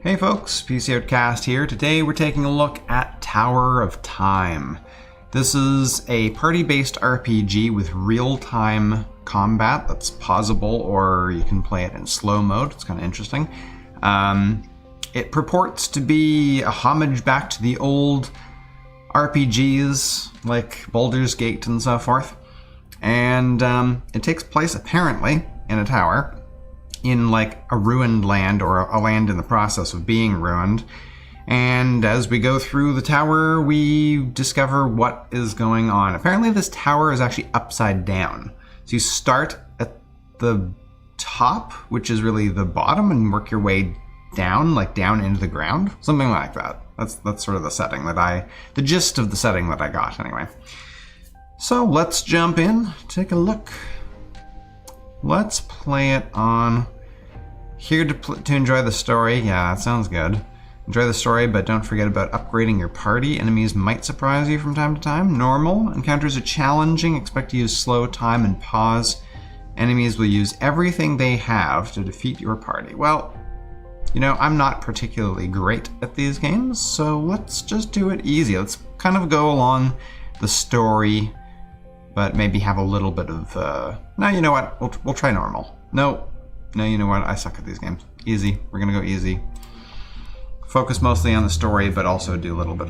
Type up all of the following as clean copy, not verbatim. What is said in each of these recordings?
Hey folks, PCoutcast here. Today we're taking a look at Tower of Time. This is a party-based RPG with real-time combat that's pausable, or you can play it in slow mode. It's kind of interesting. It purports to be a homage back to the old RPGs like Baldur's Gate and so forth. And it takes place apparently in a tower in like a ruined land, or a land in the process of being ruined. And as we go through the tower, we discover what is going on. Apparently this tower is actually upside down. So you start at the top, which is really the bottom, and work your way down, like down into the ground. Something like that. That's sort of the setting that the gist of the setting that I got anyway. So let's jump in, take a look. Let's play it on here to enjoy the story. Yeah, that sounds good. Enjoy the story, but don't forget about upgrading your party. Enemies might surprise you from time to time. Normal. Encounters are challenging. Expect to use slow time and pause. Enemies will use everything they have to defeat your party. Well, you know, I'm not particularly great at these games, so let's just do it easy. Let's kind of go along the story, but maybe have a little bit of, no, you know what, we'll try normal. No, you know what, I suck at these games. Easy, we're gonna go easy. Focus mostly on the story, but also do a little bit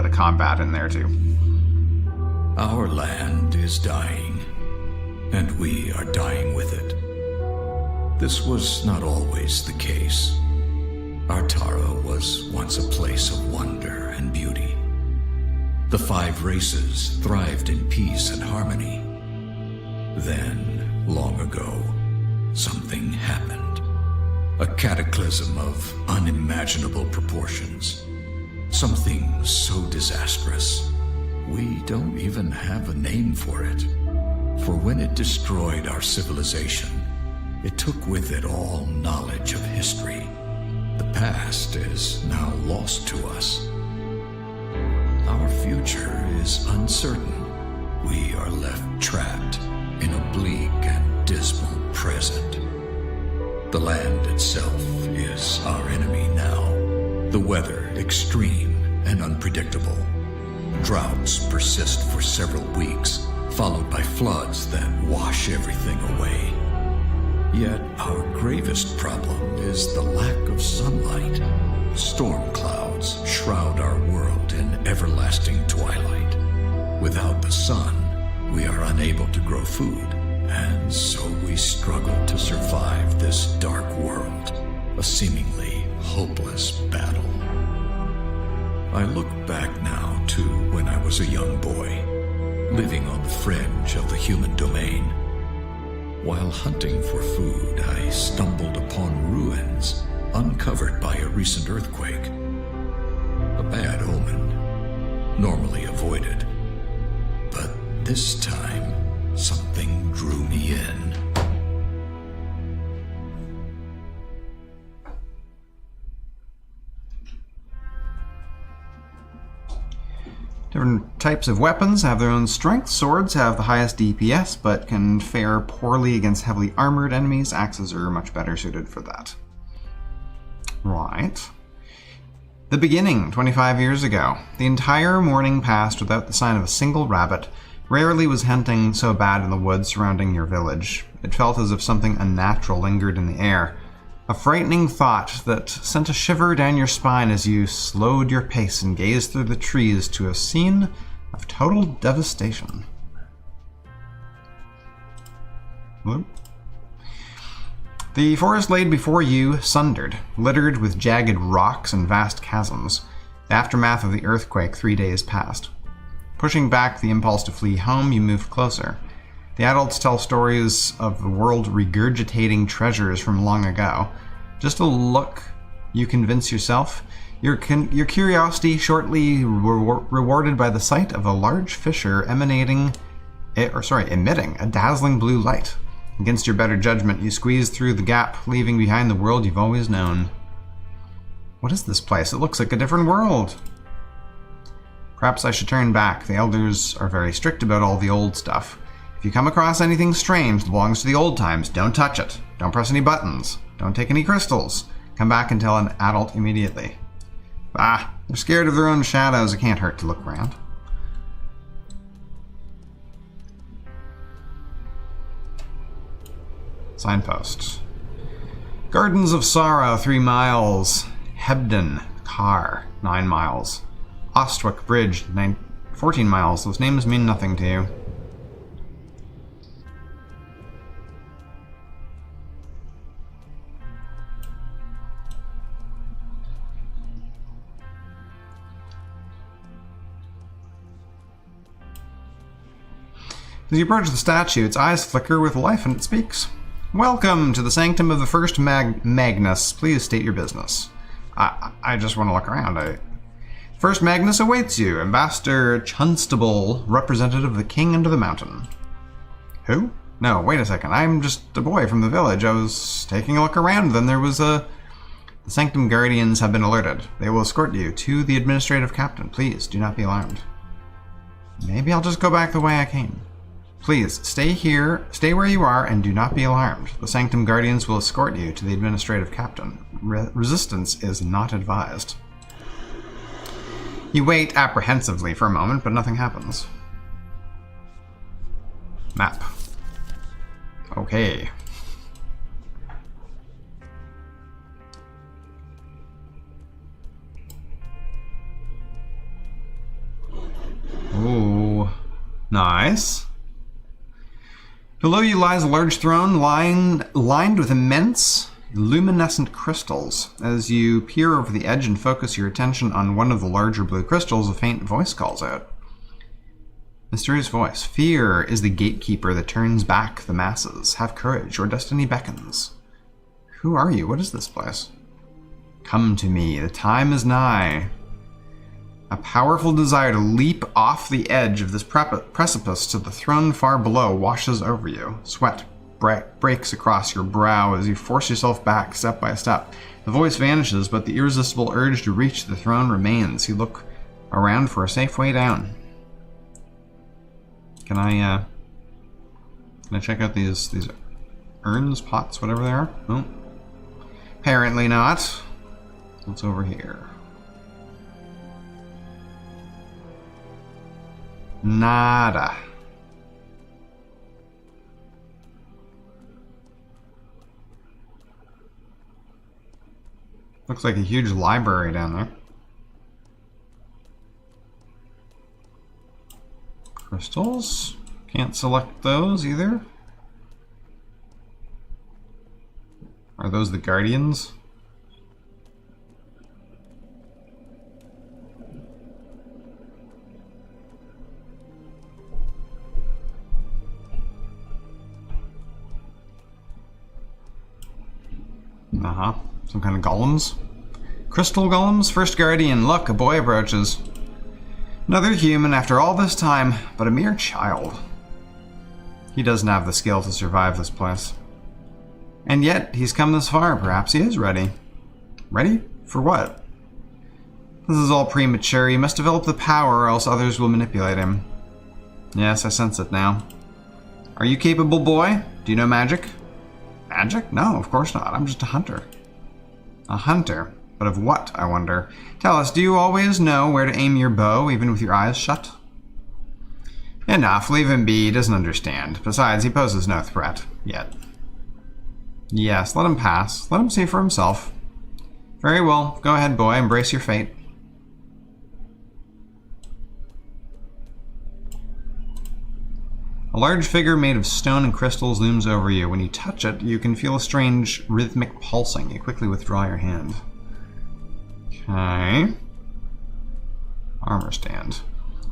of combat in there too. Our land is dying, and we are dying with it. This was not always the case. Artara was once a place of wonder and beauty. The 5 races thrived in peace and harmony. Then, long ago, something happened. A cataclysm of unimaginable proportions. Something so disastrous, we don't even have a name for it. For when it destroyed our civilization, it took with it all knowledge of history. The past is now lost to us. Our future is uncertain. We are left trapped in a bleak and dismal present. The land itself is our enemy now. The weather extreme and unpredictable. Droughts persist for several weeks, followed by floods that wash everything away. Yet our gravest problem is the lack of sunlight. Storm clouds shroud our world in everlasting twilight. Without the sun, we are unable to grow food, and so we struggle to survive this dark world, a seemingly hopeless battle. I look back now to when I was a young boy, living on the fringe of the human domain. While hunting for food, I stumbled upon ruins uncovered by a recent earthquake. A bad omen, normally avoided. But this time, something drew me in. Different types of weapons have their own strengths. Swords have the highest DPS, but can fare poorly against heavily armored enemies. Axes are much better suited for that. Right. The beginning, 25 years ago. The entire morning passed without the sign of a single rabbit. Rarely was hunting so bad in the woods surrounding your village. It felt as if something unnatural lingered in the air. A frightening thought that sent a shiver down your spine as you slowed your pace and gazed through the trees to a scene of total devastation. Whoop. The forest laid before you sundered, littered with jagged rocks and vast chasms. The aftermath of the earthquake 3 days passed. Pushing back the impulse to flee home, you moved closer. The adults tell stories of the world regurgitating treasures from long ago. Just a look, you convince yourself. Your curiosity shortly rewarded by the sight of a large fissure emitting a dazzling blue light. Against your better judgment, you squeeze through the gap, leaving behind the world you've always known. What is this place? It looks like a different world. Perhaps I should turn back. The elders are very strict about all the old stuff. If you come across anything strange that belongs to the old times, don't touch it. Don't press any buttons. Don't take any crystals. Come back and tell an adult immediately. Ah, they're scared of their own shadows. It can't hurt to look around. Signpost. Gardens of Sorrow, 3 miles. Hebden, Car, 9 miles. Ostwick Bridge, 14 miles. Those names mean nothing to you. As you approach the statue, its eyes flicker with life and it speaks. Welcome to the sanctum of the First Magnus. Please state your business. I just want to look around. First Magnus awaits you. Ambassador Chunstable, representative of the King under the mountain. Who? No, wait a second. I'm just a boy from the village. I was taking a look around. Then there was a... The Sanctum Guardians have been alerted. They will escort you to the administrative captain. Please, do not be alarmed. Maybe I'll just go back the way I came. Please, stay here, stay where you are, and do not be alarmed. The Sanctum Guardians will escort you to the administrative captain. Resistance is not advised. You wait apprehensively for a moment, but nothing happens. Map. Okay. Ooh, nice. Below you lies a large throne lined with immense luminescent crystals. As you peer over the edge and focus your attention on one of the larger blue crystals, a faint voice calls out. Mysterious voice. Fear is the gatekeeper that turns back the masses. Have courage, your destiny beckons. Who are you? What is this place? Come to me, the time is nigh. A powerful desire to leap off the edge of this precipice to the throne far below washes over you. Sweat breaks across your brow as you force yourself back step by step. The voice vanishes, but the irresistible urge to reach the throne remains. You look around for a safe way down. Can I check out these urns, pots, whatever they are? No. Apparently not. What's over here? Nada. Looks like a huge library down there. Crystals. Can't select those either. Are those the guardians? Some kind of golems. Crystal golems? First Guardian. Look, a boy approaches. Another human after all this time, but a mere child. He doesn't have the skill to survive this place. And yet, he's come this far. Perhaps he is ready. Ready? For what? This is all premature. He must develop the power or else others will manipulate him. Yes, I sense it now. Are you capable, boy? Do you know magic? Magic? No, of course not. I'm just a hunter. A hunter? But of what, I wonder? Tell us, do you always know where to aim your bow, even with your eyes shut? Enough, leave him be. He doesn't understand. Besides, he poses no threat. Yet. Yes, let him pass. Let him see for himself. Very well. Go ahead, boy. Embrace your fate. A large figure made of stone and crystals looms over you. When you touch it, you can feel a strange rhythmic pulsing. You quickly withdraw your hand. Okay. Armor stand.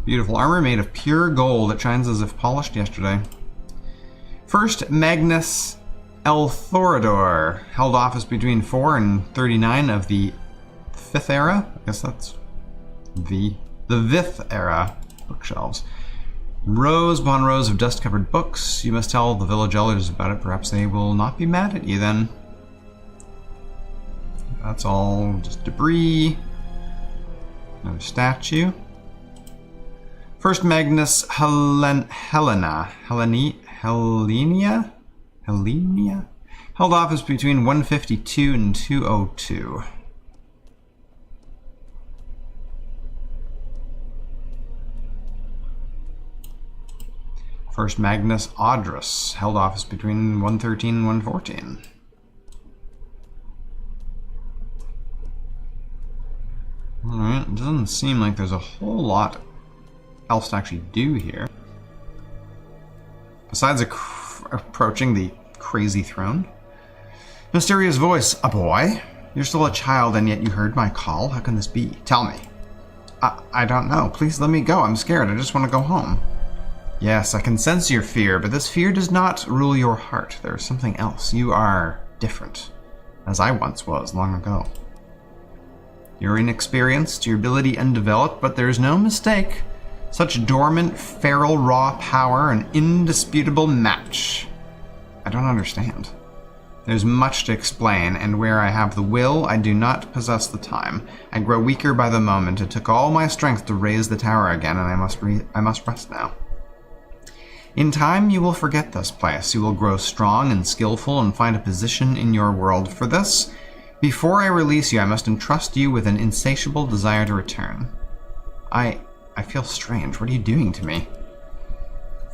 Beautiful armor made of pure gold that shines as if polished yesterday. First Magnus Elthorador held office between 4 and 39 of the 5th era. I guess that's the 5th era bookshelves. Rows upon rows of dust-covered books. You must tell the village elders about it. Perhaps they will not be mad at you then. That's all just debris. Another statue. First Magnus Helenia Held office between 152 and 202. First Magnus Audrus. Held office between 113 and 114. Alright, it doesn't seem like there's a whole lot else to actually do here. Besides approaching the crazy throne. Mysterious voice. A boy? You're still a child and yet you heard my call? How can this be? Tell me. I don't know. Please let me go. I'm scared. I just want to go home. Yes, I can sense your fear, but this fear does not rule your heart. There is something else. You are different, as I once was long ago. You're inexperienced, your ability undeveloped, but there's no mistake. Such dormant, feral, raw power, an indisputable match. I don't understand. There's much to explain, and where I have the will, I do not possess the time. I grow weaker by the moment. It took all my strength to raise the tower again, and I must rest now. In time, you will forget this place. You will grow strong and skillful and find a position in your world. For this, before I release you, I must entrust you with an insatiable desire to return. I feel strange. What are you doing to me?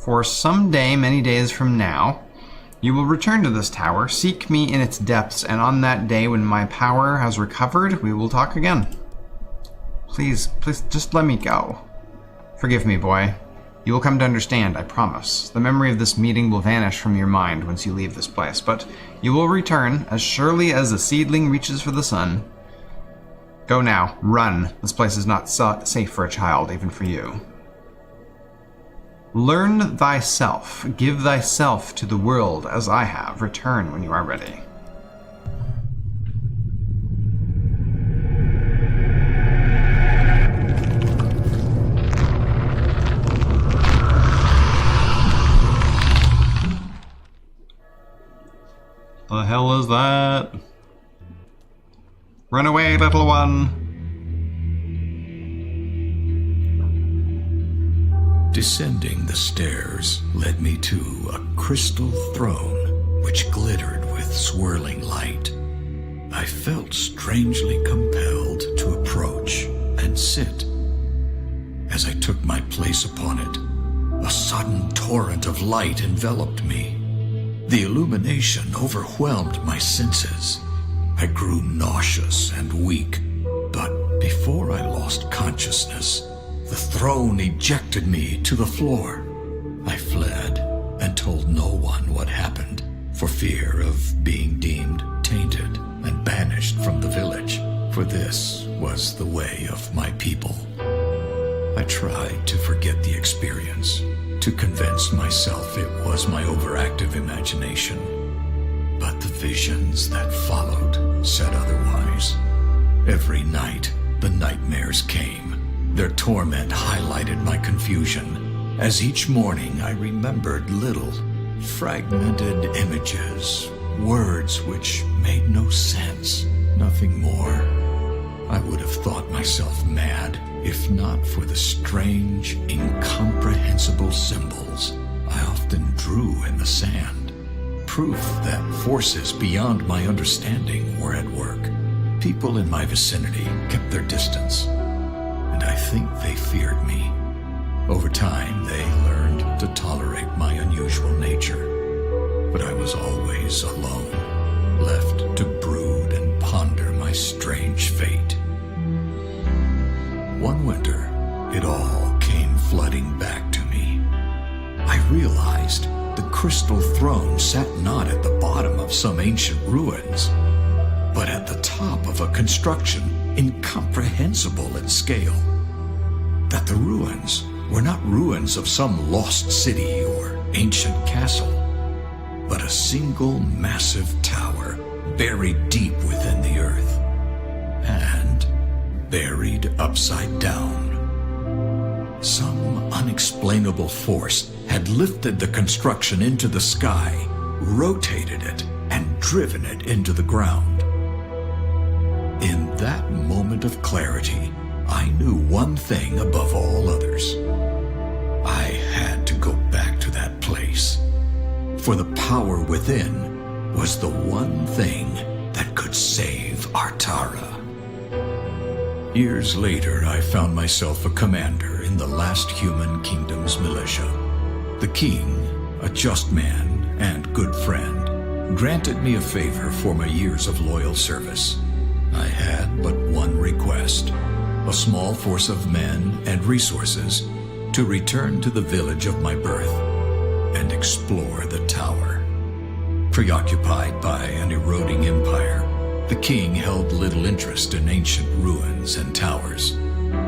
For some day, many days from now, you will return to this tower, seek me in its depths, and on that day when my power has recovered, we will talk again. Please, just let me go. Forgive me, boy. You will come to understand, I promise. The memory of this meeting will vanish from your mind once you leave this place, but you will return as surely as a seedling reaches for the sun. Go now. Run. This place is not safe for a child, even for you. Learn thyself. Give thyself to the world as I have. Return when you are ready. The hell is that? Run away, little one! Descending the stairs led me to a crystal throne which glittered with swirling light. I felt strangely compelled to approach and sit. As I took my place upon it, a sudden torrent of light enveloped me. The illumination overwhelmed my senses. I grew nauseous and weak, but before I lost consciousness, the throne ejected me to the floor. I fled and told no one what happened, for fear of being deemed tainted and banished from the village, for this was the way of my people. I tried to forget the experience, to convince myself it was my overactive imagination. But the visions that followed said otherwise. Every night, the nightmares came. Their torment highlighted my confusion, as each morning I remembered little, fragmented images, words which made no sense, nothing more. I would have thought myself mad if not for the strange, incomprehensible symbols I often drew in the sand. Proof that forces beyond my understanding were at work. People in my vicinity kept their distance, and I think they feared me. Over time, they learned to tolerate my unusual nature, but I was always alone, left to brood and ponder my strange fate. One winter, it all came flooding back to me. I realized the crystal throne sat not at the bottom of some ancient ruins, but at the top of a construction incomprehensible in scale. That the ruins were not ruins of some lost city or ancient castle, but a single massive tower buried deep within the earth, and buried upside down. Some unexplainable force had lifted the construction into the sky, rotated it, and driven it into the ground. In that moment of clarity, I knew one thing above all others. I had to go back to that place, for the power within was the one thing that could save Artara. Years later, I found myself a commander in the last human kingdom's militia. The king, a just man and good friend, granted me a favor for my years of loyal service. I had but one request: a small force of men and resources to return to the village of my birth and explore the tower. Preoccupied by an eroding empire, the king held little interest in ancient ruins and towers.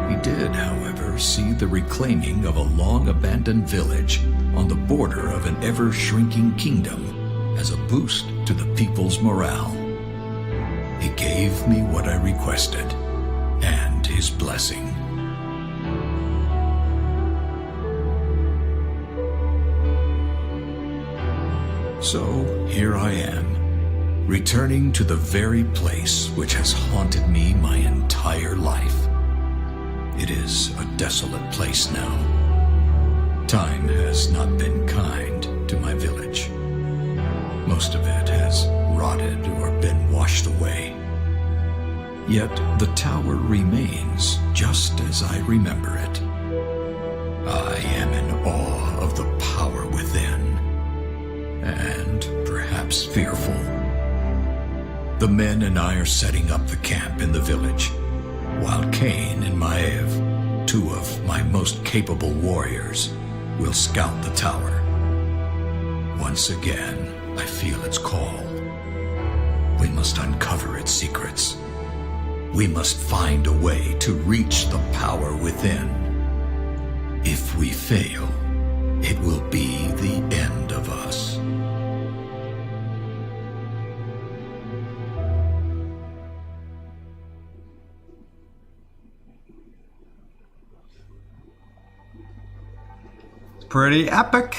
He did, however, see the reclaiming of a long-abandoned village on the border of an ever-shrinking kingdom as a boost to the people's morale. He gave me what I requested, and his blessing. So here I am, returning to the very place which has haunted me my entire life. It is a desolate place now. Time has not been kind to my village. Most of it has rotted or been washed away. Yet the tower remains just as I remember it. I am in awe of the power within, and perhaps fearful. The men and I are setting up the camp in the village, while Cain and Maev, two of my most capable warriors, will scout the tower. Once again, I feel its call. We must uncover its secrets. We must find a way to reach the power within. If we fail, it will be the end of us. It's pretty epic.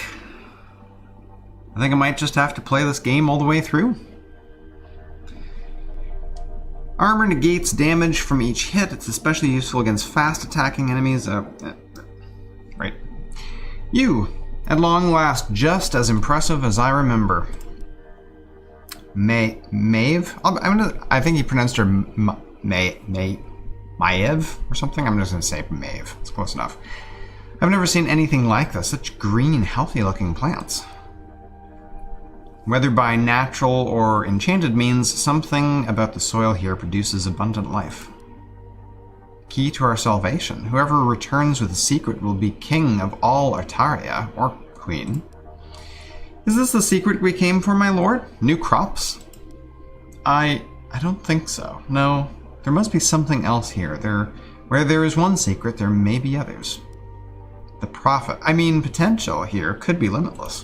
I think I might just have to play this game all the way through. Armor negates damage from each hit. It's especially useful against fast attacking enemies. Right. You, at long last, just as impressive as I remember. Maeve? I think he pronounced her Maev or something. I'm just going to say Maeve. It's close enough. I've never seen anything like this. Such green, healthy-looking plants. Whether by natural or enchanted means, something about the soil here produces abundant life. Key to our salvation. Whoever returns with a secret will be king of all Artaria, or queen. Is this the secret we came for, my lord? New crops? I don't think so. No, there must be something else here. Where there is one secret, there may be others. The potential here could be limitless.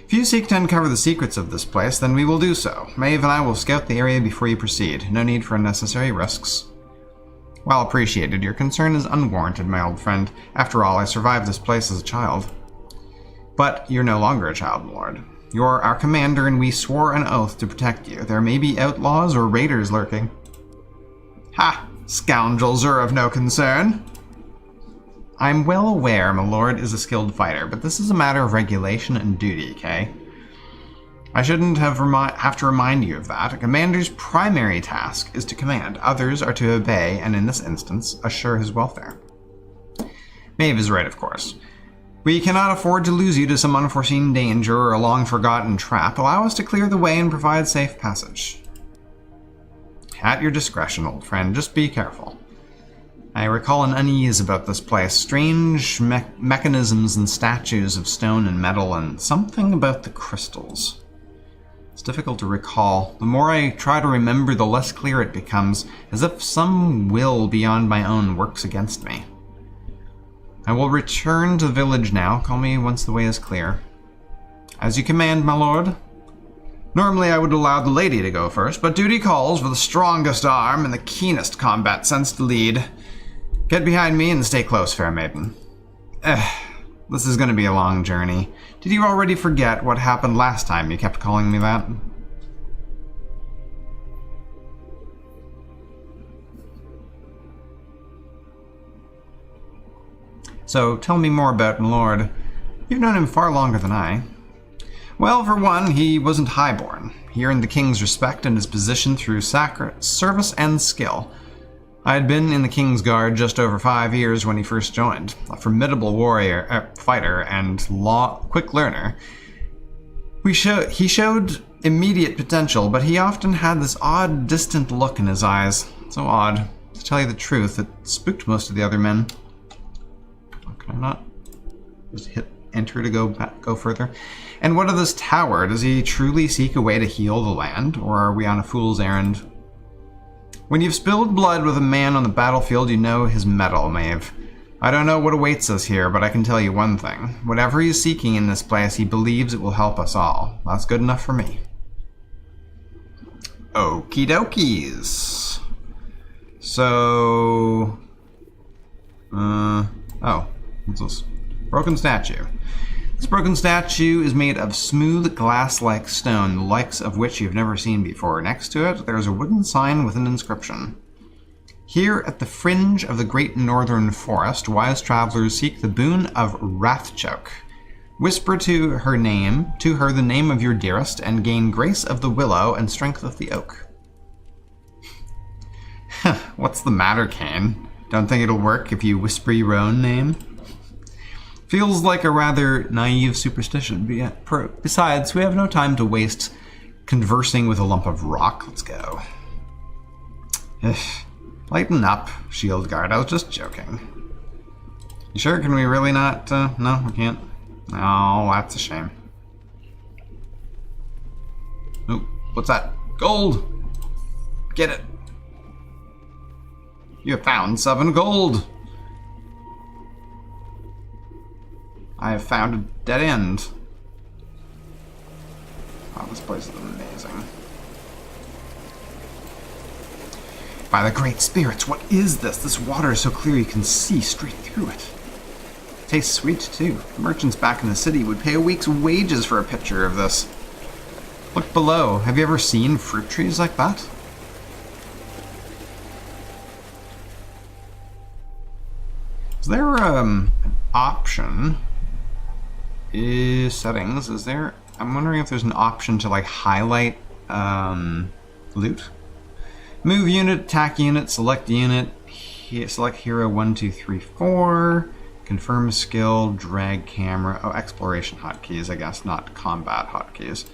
If you seek to uncover the secrets of this place, then we will do so. Maeve and I will scout the area before you proceed. No need for unnecessary risks. While appreciated, your concern is unwarranted, my old friend. After all, I survived this place as a child. But you're no longer a child, my lord. You're our commander, and we swore an oath to protect you. There may be outlaws or raiders lurking. Ha! Scoundrels are of no concern. I'm well aware my lord is a skilled fighter, but this is a matter of regulation and duty, okay? I shouldn't have to remind you of that. A commander's primary task is to command. Others are to obey, and in this instance, assure his welfare. Maeve is right, of course. We cannot afford to lose you to some unforeseen danger or a long-forgotten trap. Allow us to clear the way and provide safe passage. At your discretion, old friend. Just be careful. I recall an unease about this place. Strange mechanisms and statues of stone and metal, and something about the crystals. It's difficult to recall. The more I try to remember, the less clear it becomes, as if some will beyond my own works against me. I will return to the village now. Call me once the way is clear. As you command, my lord. Normally I would allow the lady to go first, but duty calls for the strongest arm and the keenest combat sense to lead. Get behind me and stay close, fair maiden. This is going to be a long journey. Did you already forget what happened last time you kept calling me that? So, tell me more about my lord. You've known him far longer than I. Well, for one, he wasn't highborn. He earned the king's respect and his position through service and skill. I had been in the King's Guard just over 5 years when he first joined. A formidable fighter, and quick learner. He showed immediate potential, but he often had this odd, distant look in his eyes. So odd. To tell you the truth, it spooked most of the other men. Can I not just hit enter to go further? And what of this tower? Does he truly seek a way to heal the land, or are we on a fool's errand? When you've spilled blood with a man on the battlefield, you know his mettle, Maeve. I don't know what awaits us here, but I can tell you one thing. Whatever he's seeking in this place, he believes it will help us all. That's good enough for me. Okie dokies. So... what's this? Broken statue. This broken statue is made of smooth glass-like stone, the likes of which you've never seen before. Next to it, there is a wooden sign with an inscription. Here at the fringe of the great northern forest, wise travelers seek the boon of Wrathchoke. Whisper to her the name of your dearest, and gain grace of the willow and strength of the oak. What's the matter, Kane? Don't think it'll work if you whisper your own name? Feels like a rather naive superstition. Besides, we have no time to waste conversing with a lump of rock. Let's go. Lighten up, shield guard. I was just joking. You sure? Can we really not? No, we can't. Oh, that's a shame. Oh, what's that? Gold! Get it. You have found 7 gold. I have found a dead end. Wow, this place is amazing. By the great spirits, what is this? This water is so clear you can see straight through it. It tastes sweet, too. Merchants back in the city would pay a week's wages for a pitcher of this. Look below. Have you ever seen fruit trees like that? Is there an option? Settings, is there? I'm wondering if there's an option to like highlight loot. Move unit, attack unit, select unit, select hero 1, 2, 3, 4, confirm skill, drag camera. Oh, exploration hotkeys, I guess, not combat hotkeys.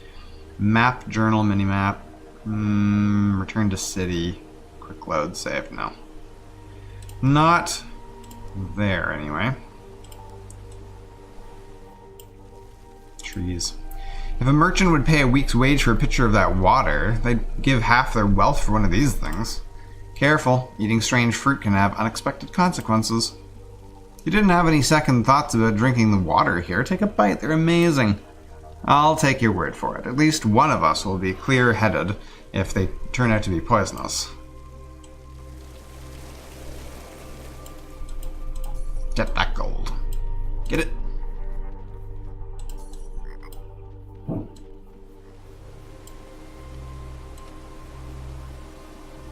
Map, journal, minimap, return to city, quick load, save, no. Not there, anyway. Trees. If a merchant would pay a week's wage for a pitcher of that water, they'd give half their wealth for one of these things. Careful, eating strange fruit can have unexpected consequences. You didn't have any second thoughts about drinking the water here. Take a bite, they're amazing. I'll take your word for it. At least one of us will be clear-headed if they turn out to be poisonous. Get that gold. Get it.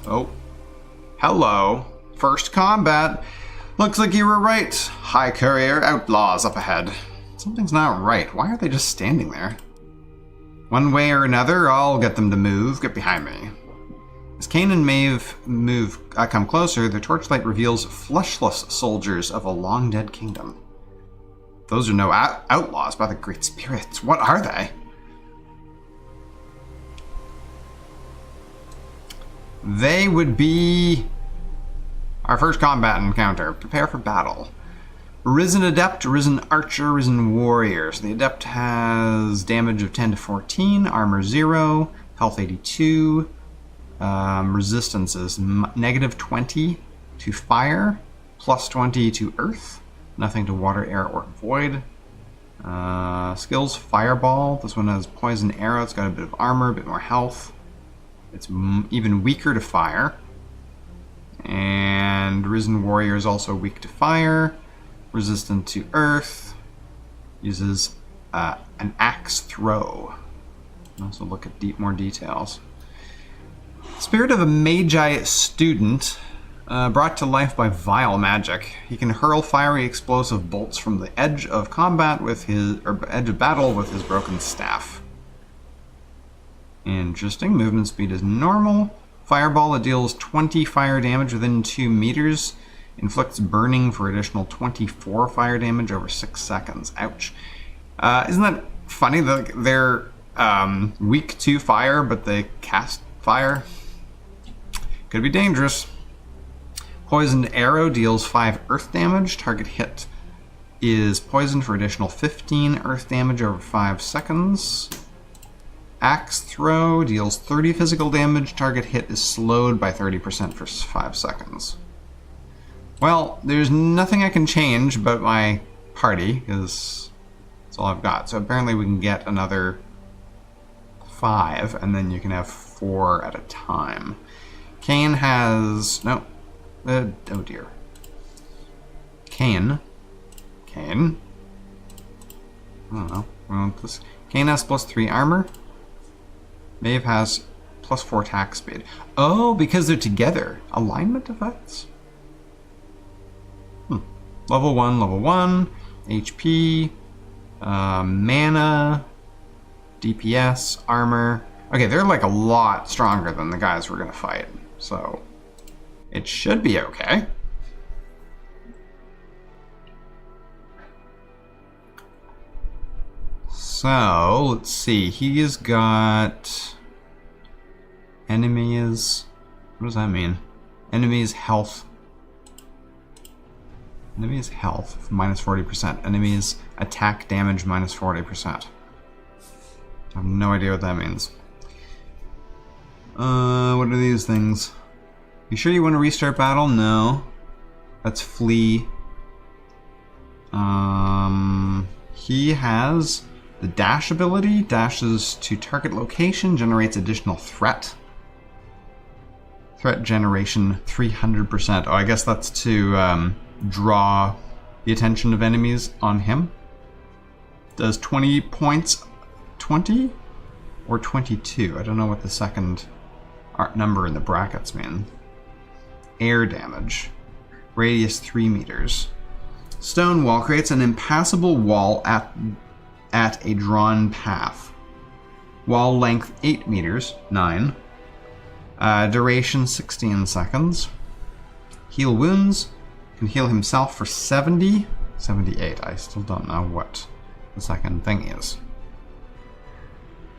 Oh. Hello. First combat. Looks like you were right. High courier, outlaws up ahead. Something's not right. Why are they just standing there? One way or another, I'll get them to move. Get behind me. As Kane and Maeve come closer, their torchlight reveals fleshless soldiers of a long-dead kingdom. Those are no outlaws by the great spirits. What are they? They would be our first combat encounter. Prepare for battle. Risen Adept, Risen Archer, Risen Warrior. So the Adept has damage of 10 to 14, armor 0, health 82. Resistance is negative 20 to fire, plus 20 to earth, nothing to water, air, or void. Skills, Fireball. This one has Poison Arrow. It's got a bit of armor, a bit more health. It's even weaker to fire. And Risen Warrior is also weak to fire, resistant to earth, uses an axe throw. Also look at more details. Spirit of a Magi student, brought to life by vile magic. He can hurl fiery explosive bolts from the edge of combat with edge of battle with his broken staff. Interesting. Movement speed is normal. Fireball, it deals 20 fire damage within 2 meters. Inflicts burning for additional 24 fire damage over 6 seconds. Ouch. Isn't that funny? They're weak to fire, but they cast fire. Could be dangerous. Poisoned arrow deals 5 earth damage. Target hit is poisoned for additional 15 earth damage over 5 seconds. Axe throw deals 30 physical damage. Target hit is slowed by 30% for 5 seconds. Well, there's nothing I can change about my party, because that's all I've got. So apparently we can get another 5, and then you can have 4 at a time. Kane has... no. Oh dear. Kane. I don't know. Kane has +3 armor. Maeve has +4 attack speed. Oh, because they're together. Alignment effects? Level 1, HP, mana, DPS, armor. Okay, they're like a lot stronger than the guys we're gonna fight, so it should be okay. So, let's see, he has got enemies. What does that mean? Enemies health. Enemies health, -40%. Enemies attack damage, -40%. I have no idea what that means. What are these things? You sure you want to restart battle? No. That's flee. He has the dash ability. Dashes to target location, generates additional threat. Threat generation 300%. Oh, I guess that's to draw the attention of enemies on him. Does 20 points, 20 or 22? I don't know what the second number in the brackets mean. Air damage. Radius 3 meters. Stone wall creates an impassable wall at a drawn path. Wall length 8 meters, 9. Duration 16 seconds. Heal wounds. Can heal himself for 70. 78. I still don't know what the second thing is.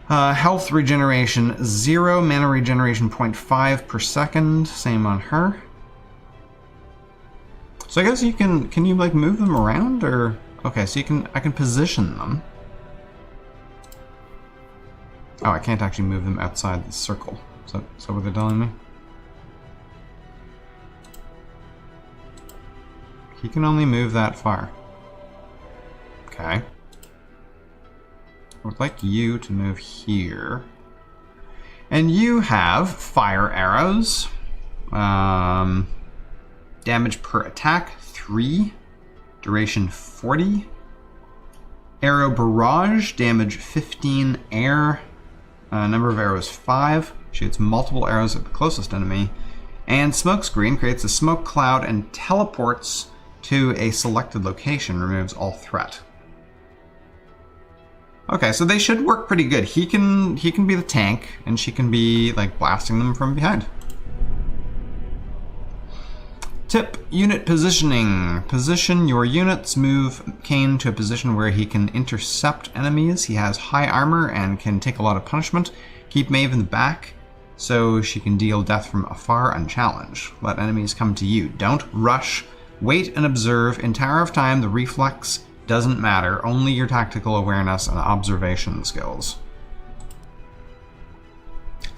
Health regeneration 0. Mana regeneration 0.5 per second. Same on her. So I guess you can you like move them around, or okay, so I can position them. Oh, I can't actually move them outside the circle. So what they're telling me? He can only move that far. Okay. I would like you to move here. And you have fire arrows. Damage per attack, 3. Duration 40. Arrow barrage, damage 15 air. Number of arrows 5. Shoots multiple arrows at the closest enemy. And smokescreen creates a smoke cloud and teleports to a selected location, removes all threat. Okay, so they should work pretty good. He can be the tank, and she can be like blasting them from behind. Tip, unit positioning. Position your units. Move Kane to a position where he can intercept enemies. He has high armor and can take a lot of punishment. Keep Maeve in the back so she can deal death from afar unchallenged. Let enemies come to you. Don't rush. Wait and observe. In Tower of Time, the reflex doesn't matter. Only your tactical awareness and observation skills.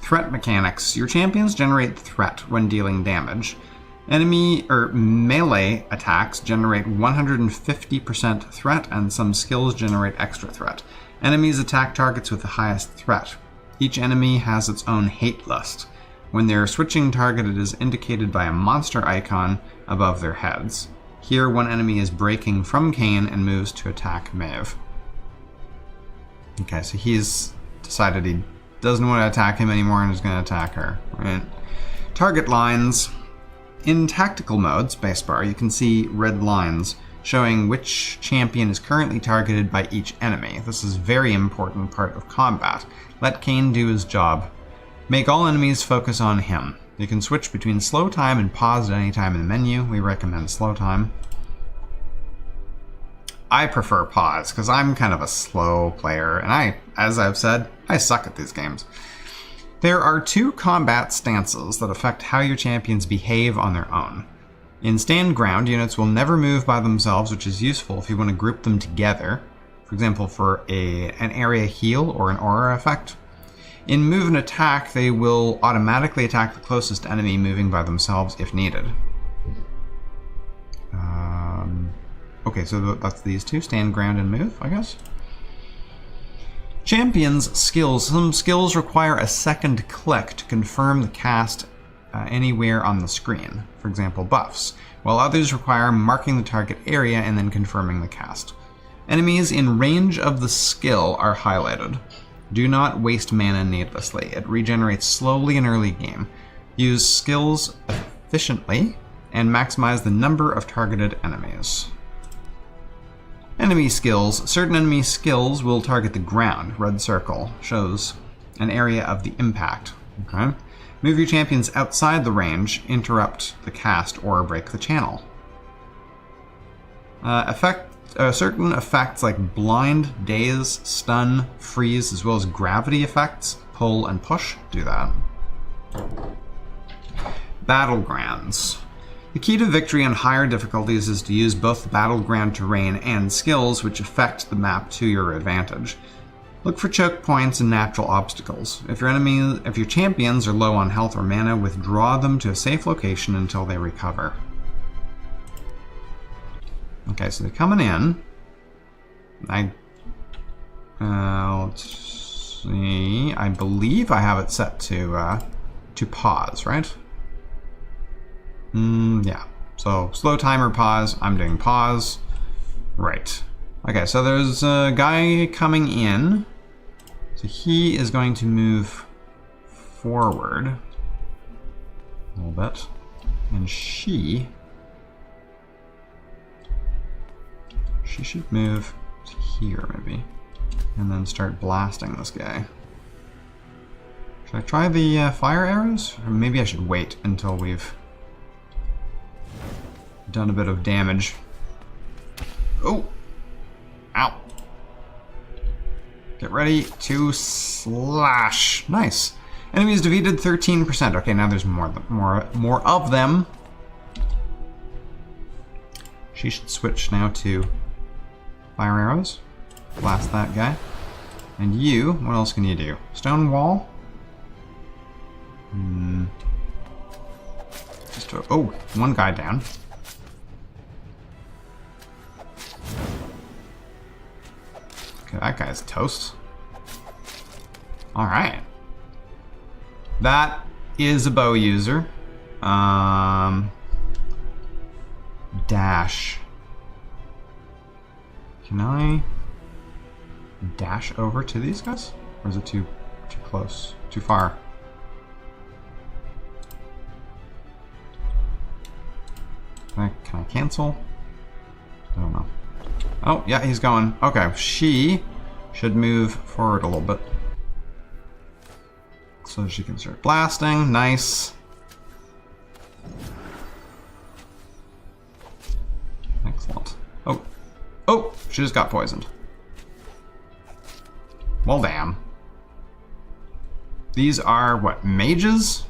Threat mechanics. Your champions generate threat when dealing damage. Enemy or melee attacks generate 150% threat, and some skills generate extra threat. Enemies attack targets with the highest threat. Each enemy has its own hate list. When they're switching target, it is indicated by a monster icon above their heads. Here, one enemy is breaking from Kane and moves to attack Maeve. Okay, so he's decided he doesn't want to attack him anymore and is going to attack her. Right. Target lines. In tactical mode, spacebar, you can see red lines showing which champion is currently targeted by each enemy. This is a very important part of combat. Let Kane do his job. Make all enemies focus on him. You can switch between slow time and pause at any time in the menu. We recommend slow time. I prefer pause because I'm kind of a slow player, and as I've said, I suck at these games. There are 2 combat stances that affect how your champions behave on their own. In stand ground, units will never move by themselves, which is useful if you want to group them together, for example for an area heal or an aura effect. In move and attack, they will automatically attack the closest enemy moving by themselves if needed. Okay, so that's these 2, stand ground and move, I guess. Champions' skills. Some skills require a second click to confirm the cast anywhere on the screen, for example buffs, while others require marking the target area and then confirming the cast. Enemies in range of the skill are highlighted. Do not waste mana needlessly. It regenerates slowly in early game. Use skills efficiently and maximize the number of targeted enemies. Enemy skills. Certain enemy skills will target the ground. Red circle shows an area of the impact. Okay. Move your champions outside the range, interrupt the cast, or break the channel. Certain effects like blind, daze, stun, freeze, as well as gravity effects, pull and push, do that. Battlegrounds. The key to victory on higher difficulties is to use both the battleground terrain and skills which affect the map to your advantage. Look for choke points and natural obstacles. If your champions are low on health or mana, withdraw them to a safe location until they recover. Okay, so they're coming in. Let's see. I believe I have it set to pause, right? Yeah. So slow timer pause. I'm doing pause. Right. Okay, so there's a guy coming in. So he is going to move forward a little bit. And she should move to here, maybe. And then start blasting this guy. Should I try the fire arrows? Or maybe I should wait until we've done a bit of damage. Oh! Ow! Get ready to slash. Nice. Enemies defeated 13%. Okay, now there's more of them. She should switch now to fire arrows. Blast that guy. And you, what else can you do? Stone wall? Oh, one guy down. Okay, that guy's toast. Alright. That is a bow user. Dash. Can I dash over to these guys? Or is it too close? Too far? Can I cancel? I don't know. Oh, yeah, he's going. Okay, she should move forward a little bit. So she can start blasting. Nice. Excellent. Oh. Oh, she just got poisoned. Well, damn. These are, what, mages?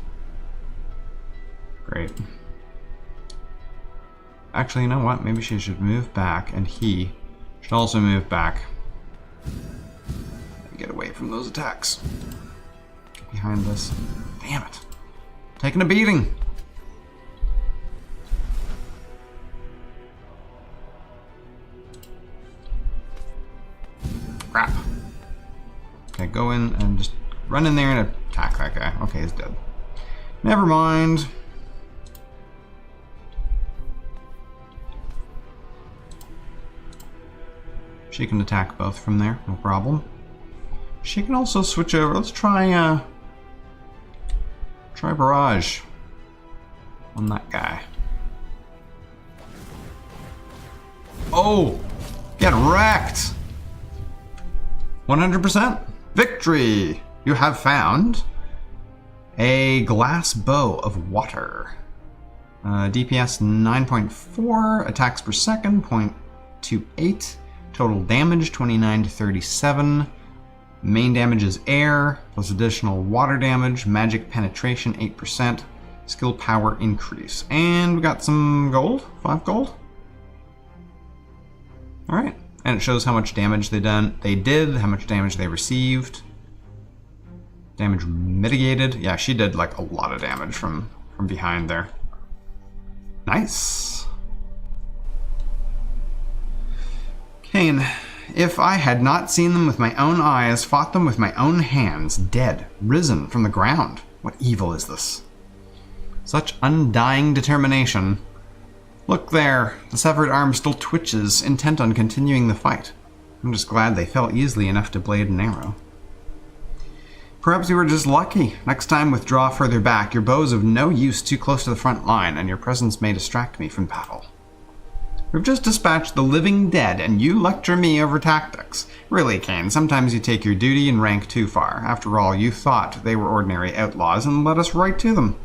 Great. Actually, you know what? Maybe she should move back, and he should also move back. And get away from those attacks. Get behind this. Damn it. Taking a beating. Crap. Okay, go in and just run in there and attack that guy. Okay, he's dead. Never mind. She can attack both from there, no problem. She can also switch over. Let's try barrage on that guy. Oh! Get wrecked! 100%. Victory! You have found a glass bow of water. DPS 9.4, attacks per second 0.28, total damage 29 to 37. Main damage is air, plus additional water damage, magic penetration 8%, skill power increase. And we got some gold, 5 gold. Alright, and it shows how much damage they did, how much damage they received. Damage mitigated. Yeah, she did like a lot of damage from behind there. Nice. Kane, if I had not seen them with my own eyes, fought them with my own hands, dead, risen from the ground, what evil is this? Such undying determination. Look there, the severed arm still twitches, intent on continuing the fight. I'm just glad they fell easily enough to blade an arrow. Perhaps you were just lucky. Next time, withdraw further back. Your bow is of no use too close to the front line, and your presence may distract me from battle. We've just dispatched the living dead, and you lecture me over tactics. Really, Kane, sometimes you take your duty and rank too far. After all, you thought they were ordinary outlaws and led us right to them.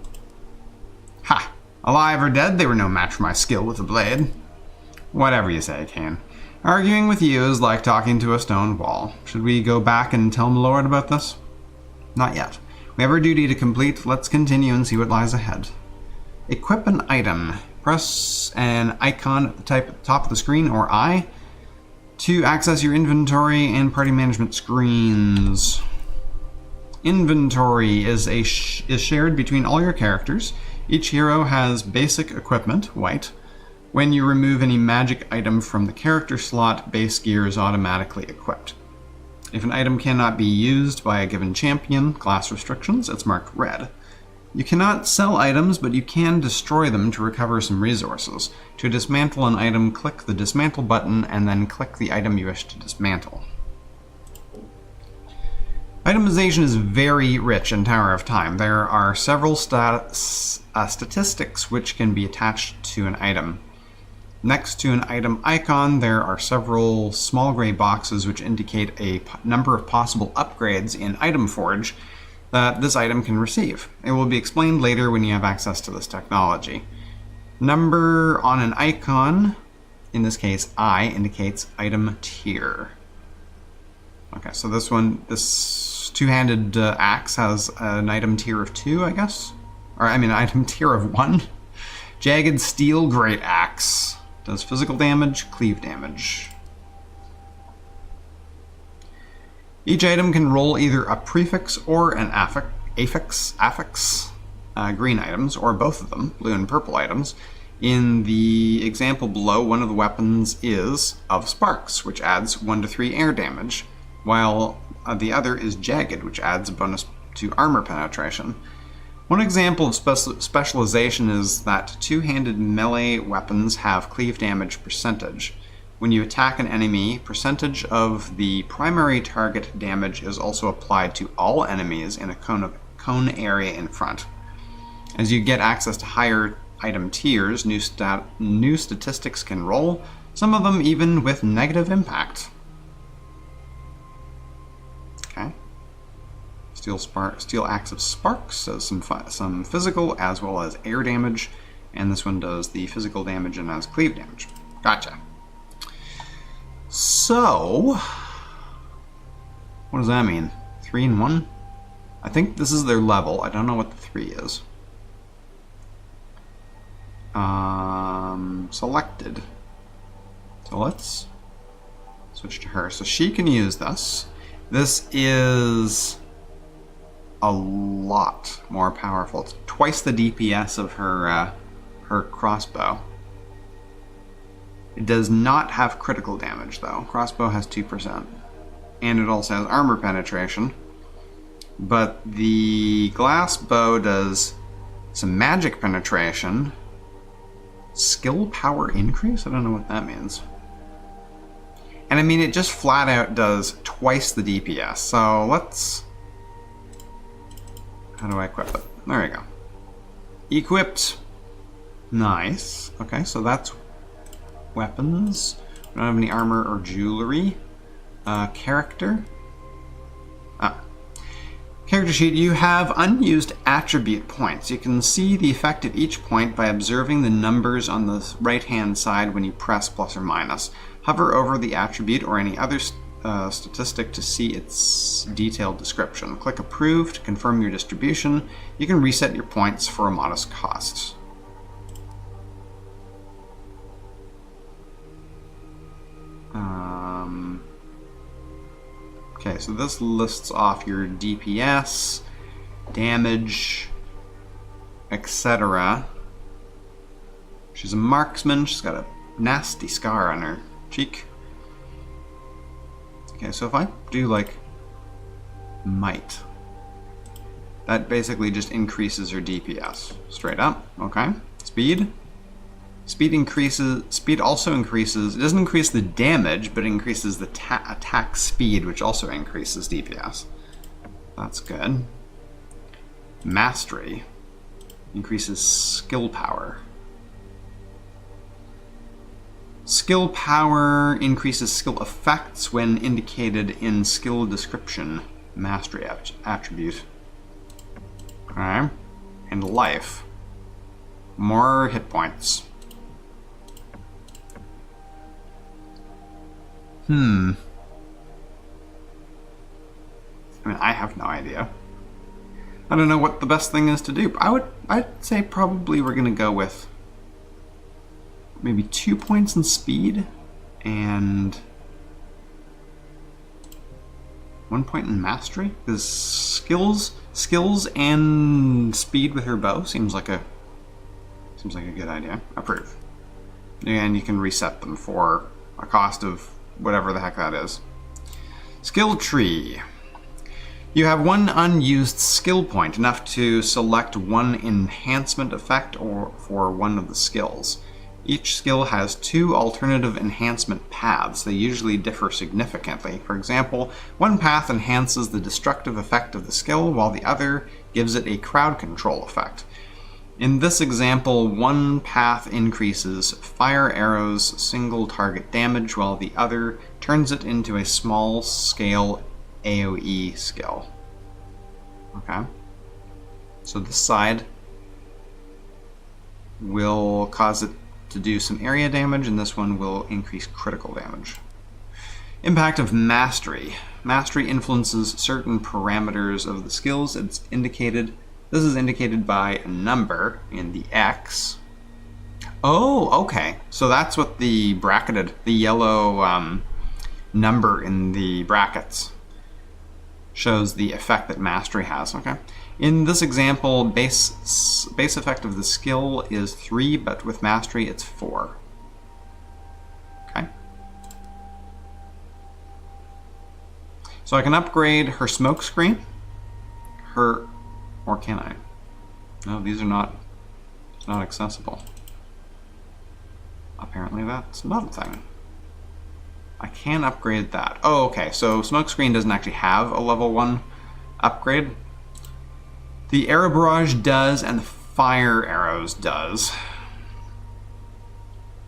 Ha! Alive or dead, they were no match for my skill with the blade. Whatever you say, Kane. Arguing with you is like talking to a stone wall. Should we go back and tell Milord about this? Not yet. We have our duty to complete. Let's continue and see what lies ahead. Equip an item. Press an icon at the top of the screen, or I, to access your inventory and party management screens. Inventory is shared between all your characters. Each hero has basic equipment, white. When you remove any magic item from the character slot, base gear is automatically equipped. If an item cannot be used by a given champion, class restrictions, it's marked red. You cannot sell items, but you can destroy them to recover some resources. To dismantle an item, click the dismantle button and then click the item you wish to dismantle. Itemization is very rich in Tower of Time. There are several statistics which can be attached to an item. Next to an item icon, there are several small gray boxes which indicate a number of possible upgrades in Item Forge that this item can receive. It will be explained later when you have access to this technology. Number on an icon, in this case I, indicates item tier. Okay, so this two-handed axe has an item tier of 2, I guess? Or, I mean, item tier of 1. Jagged steel great axe. Does physical damage, cleave damage. Each item can roll either a prefix or an affix, green items, or both of them, blue and purple items. In the example below, one of the weapons is of sparks, which adds 1 to 3 air damage, while the other is jagged, which adds a bonus to armor penetration. One example of specialization is that two-handed melee weapons have cleave damage percentage. When you attack an enemy, percentage of the primary target damage is also applied to all enemies in a cone area in front. As you get access to higher item tiers, new statistics can roll, some of them even with negative impact. Okay. Steel Axe of Sparks does some physical as well as air damage, and this one does the physical damage and has cleave damage. Gotcha. So, what does that mean? 3 and 1? I think this is their level. I don't know what the 3 is. Selected. So let's switch to her. So she can use this. This is a lot more powerful. It's twice the DPS of her crossbow. It does not have critical damage though. Crossbow has 2%. And it also has armor penetration. But the glass bow does some magic penetration. Skill power increase? I don't know what that means. And I mean, it just flat out does twice the DPS. So let's... How do I equip it? There we go. Equipped. Nice. Okay, so that's weapons. don't have any armor or jewelry. Character. Character sheet, you have unused attribute points. You can see the effect of each point by observing the numbers on the right-hand side when you press plus or minus. Hover over the attribute or any other statistic to see its detailed description. Click Approve to confirm your distribution. You can reset your points for a modest cost. Okay, so this lists off your DPS, damage, etc. She's a marksman. She's got a nasty scar on her cheek. Okay, so if I do like might, that basically just increases her DPS straight up. Okay, speed. Speed also increases. It doesn't increase the damage, but it increases the attack speed, which also increases DPS. That's good. Mastery increases skill power. Skill power increases skill effects when indicated in skill description. Mastery attribute. Okay. And life. More hit points. I mean, I have no idea. I don't know what the best thing is to do. I'd say probably we're gonna go with maybe 2 points in speed and 1 point in mastery. Because skills and speed with her bow seems like a good idea. Approve. And you can reset them for a cost of whatever the heck that is. Skill tree. You have one unused skill point, enough to select one enhancement effect or for one of the skills. Each skill has 2 alternative enhancement paths. They usually differ significantly. For example, one path enhances the destructive effect of the skill, while the other gives it a crowd control effect. In this example, one path increases fire arrows single target damage, while the other turns it into a small scale AoE skill. Okay. So this side will cause it to do some area damage, and this one will increase critical damage. Impact of Mastery. Mastery influences certain parameters of the skills. This is indicated by a number in the X. Oh, okay. So that's what the yellow number in the brackets shows the effect that Mastery has. Okay. In this example, base effect of the skill is 3, but with Mastery it's 4. Okay. So I can upgrade her smoke screen, or can I? No, these are not accessible. Apparently that's not a thing. I can upgrade that. Oh, okay, so smokescreen doesn't actually have a level 1 upgrade. The arrow barrage does, and the fire arrows does.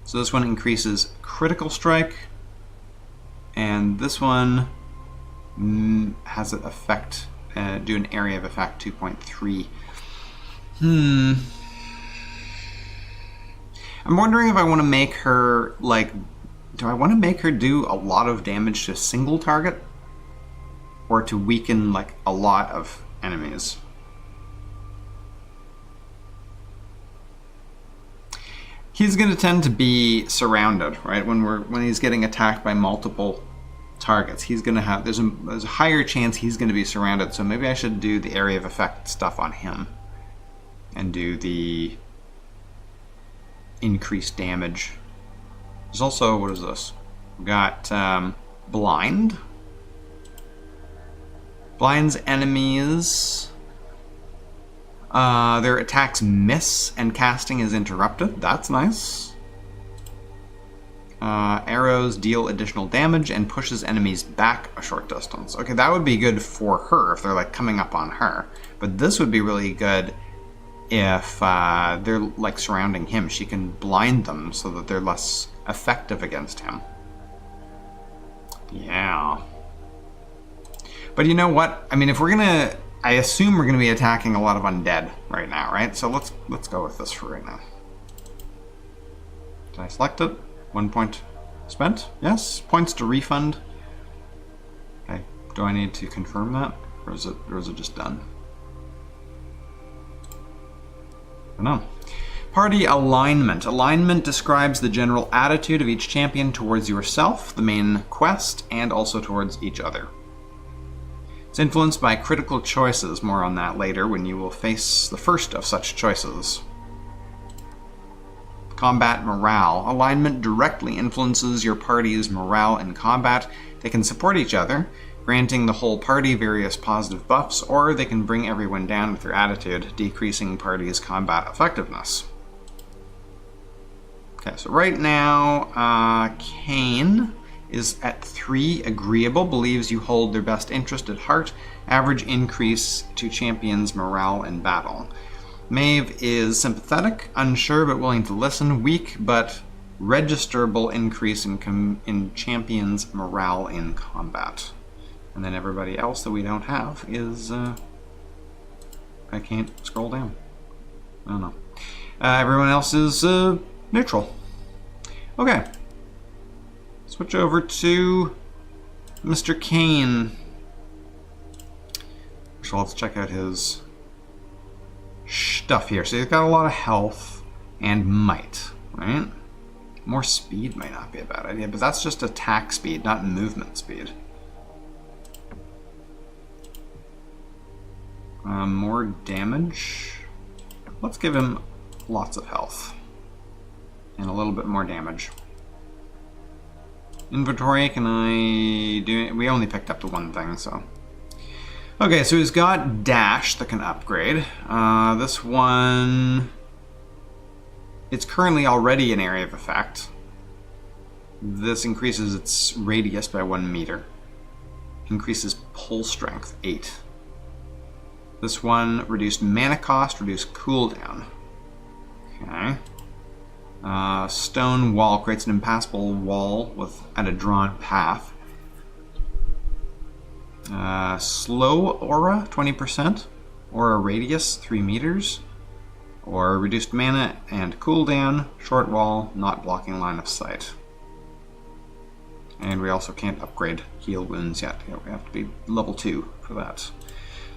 So this one increases critical strike, and this one has an effect, do an area of effect 2.3. I'm wondering if I want to make her, do I want to make her do a lot of damage to a single target? Or to weaken, a lot of enemies? He's going to tend to be surrounded, right? When he's getting attacked by multiple targets, he's going to have, there's a higher chance he's going to be surrounded, so maybe I should do the area of effect stuff on him. And do the increased damage. There's also, what is this? We've got blind. Blind's enemies, their attacks miss and casting is interrupted. That's nice. Arrows deal additional damage and pushes enemies back a short distance. Okay, that would be good for her if they're coming up on her. But this would be really good if they're surrounding him. She can blind them so that they're less effective against him. Yeah. But you know what? I mean, if we're gonna... I assume we're gonna be attacking a lot of undead right now, right? So let's go with this for right now. Did I select it? 1 point spent? Yes. Points to refund. Okay. Do I need to confirm that? Or is it just done? I don't know. Party alignment. Alignment describes the general attitude of each champion towards yourself, the main quest, and also towards each other. It's influenced by critical choices. More on that later when you will face the first of such choices. Combat morale. Alignment directly influences your party's morale in combat. They can support each other, granting the whole party various positive buffs, or they can bring everyone down with their attitude, decreasing party's combat effectiveness. Okay, so right now, Kane is at 3, agreeable, believes you hold their best interest at heart, average increase to champions' morale in battle. Maeve is sympathetic, unsure but willing to listen, weak but registerable increase in champions' morale in combat. And then everybody else that we don't have is, I can't scroll down. I don't know. Everyone else is neutral. Okay. Switch over to Mr. Kane. So let's check out his stuff here. So he's got a lot of health and might, right? More speed might not be a bad idea, but that's just attack speed, not movement speed. More damage. Let's give him lots of health. And a little bit more damage. Inventory, can I do it? We only picked up the one thing, so. Okay, so he's got dash that can upgrade. This one, it's currently already an area of effect. This increases its radius by 1 meter. Increases pull strength, 8. This one, reduced mana cost, reduced cooldown. Okay. Stone wall creates an impassable wall at a drawn path. Slow aura, 20%. Aura radius, 3 meters. Or reduced mana and cooldown, short wall, not blocking line of sight. And we also can't upgrade heal wounds yet. We have to be level 2 for that.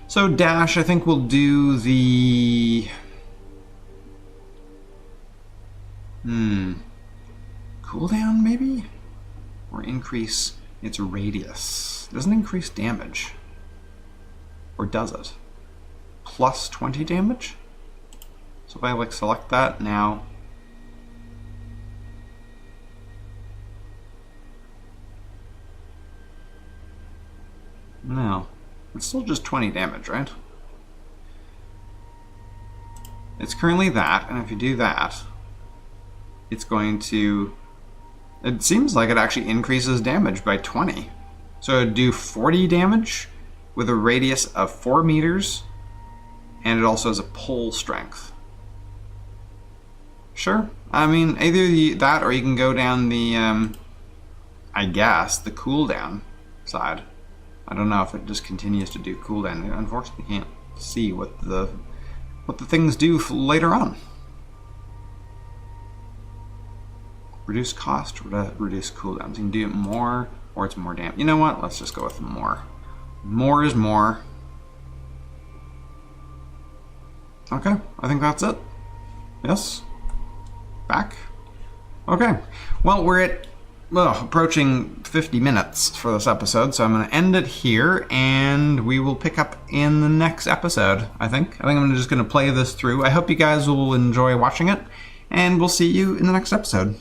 So dash, I think we'll do the... cooldown, maybe? Or increase its radius. Doesn't increase damage. Or does it? Plus 20 damage? So if I select that now... No. It's still just 20 damage, right? It's currently that, and if you do that, it's going to... It seems like it actually increases damage by 20. So it'd do 40 damage with a radius of 4 meters, and it also has a pull strength. Sure. I mean, either that or you can go down the, I guess, the cooldown side. I don't know if it just continues to do cooldown. I unfortunately can't see what the things do later on. Reduce cost, reduce cooldown. So you can do it more, or it's more damage. You know what? Let's just go with more. More is more. Okay, I think that's it. Yes? Back? Okay. Well, we're at approaching 50 minutes for this episode, so I'm going to end it here, and we will pick up in the next episode, I think. I'm just going to play this through. I hope you guys will enjoy watching it, and we'll see you in the next episode.